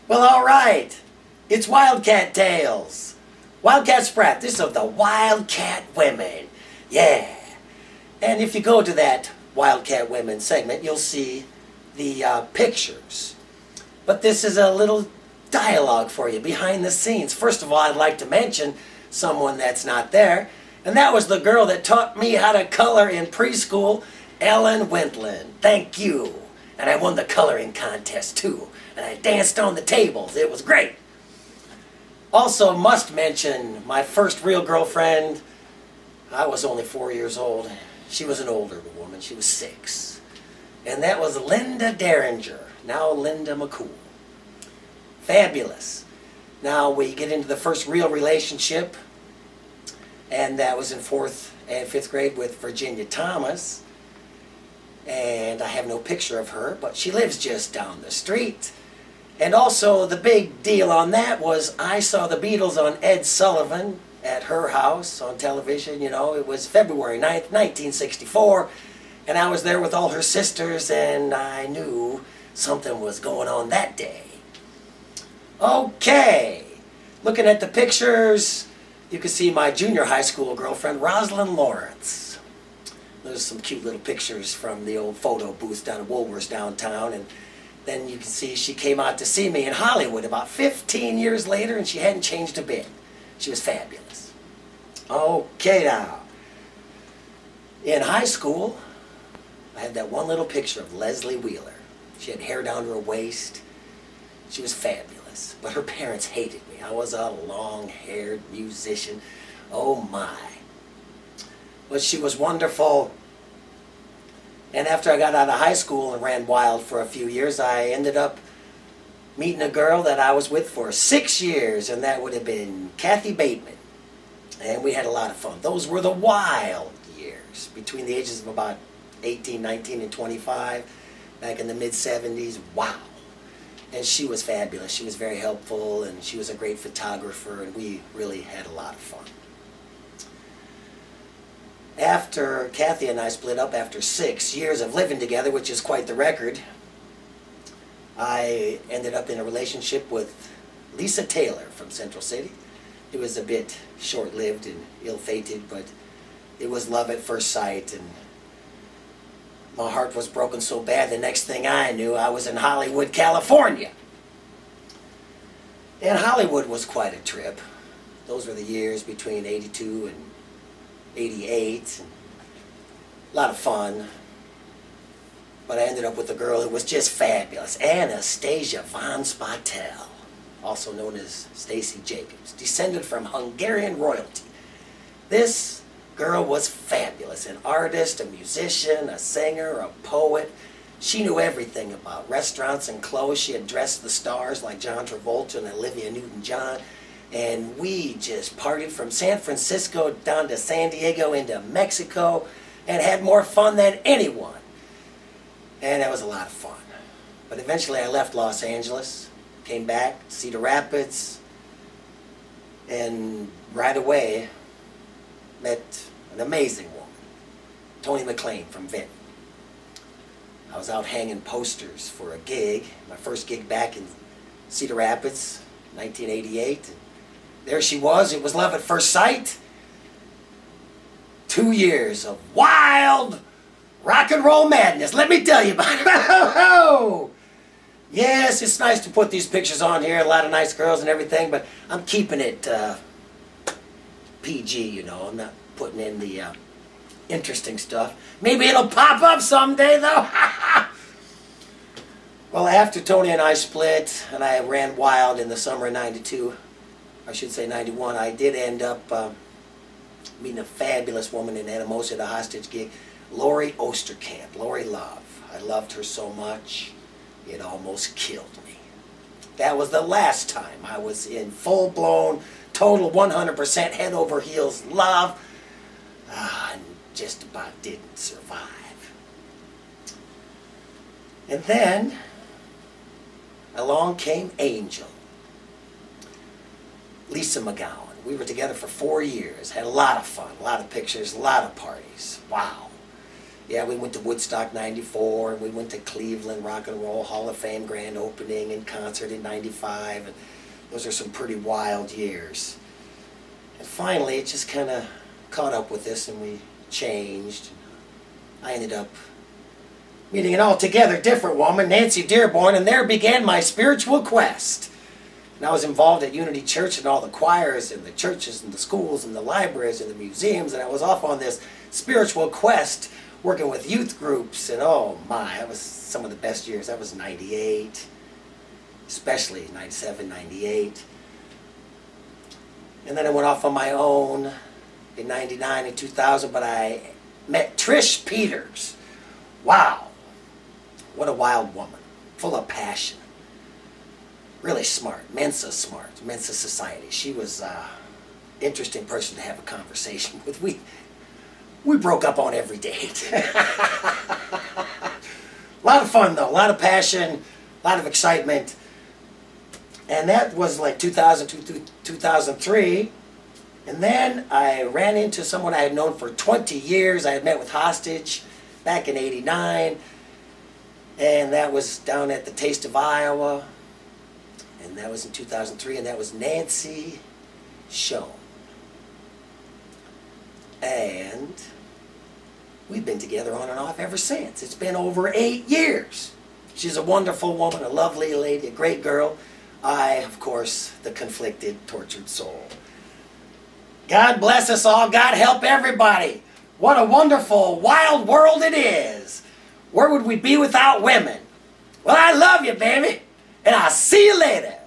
Well, all right. It's Wildcat Tales. Wildcat Sprat. This is of the Wildcat Women. Yeah. And if you go to that Wildcat Women segment, you'll see the pictures. But this is a little dialogue for you, behind the scenes. First of all, I'd like to mention someone that's not there, and that was the girl that taught me how to color in preschool, Ellen Wentland. Thank you. And I won the coloring contest too, and I danced on the tables. It was great. Also must mention my first real girlfriend. I was only 4 years old. She was an older woman. She was 6. And that was Linda Derringer, now Linda McCool. Fabulous. Now we get into the first real relationship, and that was in 4th and 5th grade with Virginia Thomas. And I have no picture of her, but she lives just down the street. And also the big deal on that was I saw the Beatles on Ed Sullivan at her house on television. You know, it was February 9th, 1964, and I was there with all her sisters, and I knew something was going on that day. Okay, looking at the pictures, you can see my junior high school girlfriend, Rosalind Lawrence. There's some cute little pictures from the old photo booth down at Woolworth's downtown, and then you can see she came out to see me in Hollywood about 15 years later, and she hadn't changed a bit. She was fabulous. Okay now, in high school, I had that one little picture of Leslie Wheeler. She had hair down to her waist. She was fabulous, but her parents hated me. I was a long-haired musician. Oh my. But she was wonderful. And after I got out of high school and ran wild for a few years, I ended up meeting a girl that I was with for 6 years, and that would have been Kathy Bateman. And we had a lot of fun. Those were the wild years, between the ages of about 18, 19, and 25, back in the mid-70s. Wow. And she was fabulous. She was very helpful, and she was a great photographer, and we really had a lot of fun. After Kathy and I split up after 6 years of living together, which is quite the record, I ended up in a relationship with Lisa Taylor from Central City. It was a bit short-lived and ill-fated, but it was love at first sight, and my heart was broken so bad the next thing I knew I was in Hollywood, California. And Hollywood was quite a trip. Those were the years between 82 and 88. A lot of fun. But I ended up with a girl who was just fabulous. Anastasia von Spatel, also known as Stacy Jacobs, descended from Hungarian royalty. This girl was fabulous. An artist, a musician, a singer, a poet. She knew everything about restaurants and clothes. She had dressed the stars like John Travolta and Olivia Newton-John. And we just partied from San Francisco down to San Diego into Mexico and had more fun than anyone. And that was a lot of fun. But eventually I left Los Angeles, came back to Cedar Rapids, and right away met an amazing woman, Toni McLean from Vinton. I was out hanging posters for a gig, my first gig back in Cedar Rapids, 1988. There she was. It was love at first sight. 2 years of wild rock and roll madness. Let me tell you about it. Yes, it's nice to put these pictures on here. A lot of nice girls and everything, but I'm keeping it PG, you know. I'm not putting in the interesting stuff. Maybe it'll pop up someday, though. Well, after Toni and I split, and I ran wild in the summer of '92, I should say 91, I did end up meeting a fabulous woman in Anamosa at a hostage gig, Lori Osterkamp, Lori Love. I loved her so much, it almost killed me. That was the last time I was in full-blown, total 100% head over heels love, and just about didn't survive. And then along came Angel. Lisa McGowan. We were together for 4 years, had a lot of fun, a lot of pictures, a lot of parties. Wow. Yeah, we went to Woodstock 94, and we went to Cleveland Rock and Roll Hall of Fame grand opening and concert in 95. And those are some pretty wild years. And finally, it just kind of caught up with us, and we changed. I ended up meeting an altogether different woman, Nancy Dearborn, and there began my spiritual quest. And I was involved at Unity Church and all the choirs and the churches and the schools and the libraries and the museums, and I was off on this spiritual quest working with youth groups, and oh my, that was some of the best years. That was 98, especially 97, 98. And then I went off on my own in 99 and 2000, but I met Trish Peters. Wow. What a wild woman, full of passion, really smart, Mensa smart, Mensa society. She was an interesting person to have a conversation with. We broke up on every date. A lot of fun though, a lot of passion, a lot of excitement. And that was like 2002, 2003. And then I ran into someone I had known for 20 years. I had met with Hostage back in '89. And that was down at the Taste of Iowa. And that was in 2003. And that was Nancy Schoen. And we've been together on and off ever since. It's been over 8 years. She's a wonderful woman, a lovely lady, a great girl. I, of course, the conflicted, tortured soul. God bless us all. God help everybody. What a wonderful, wild world it is. Where would we be without women? Well, I love you, baby. And I'll see you later.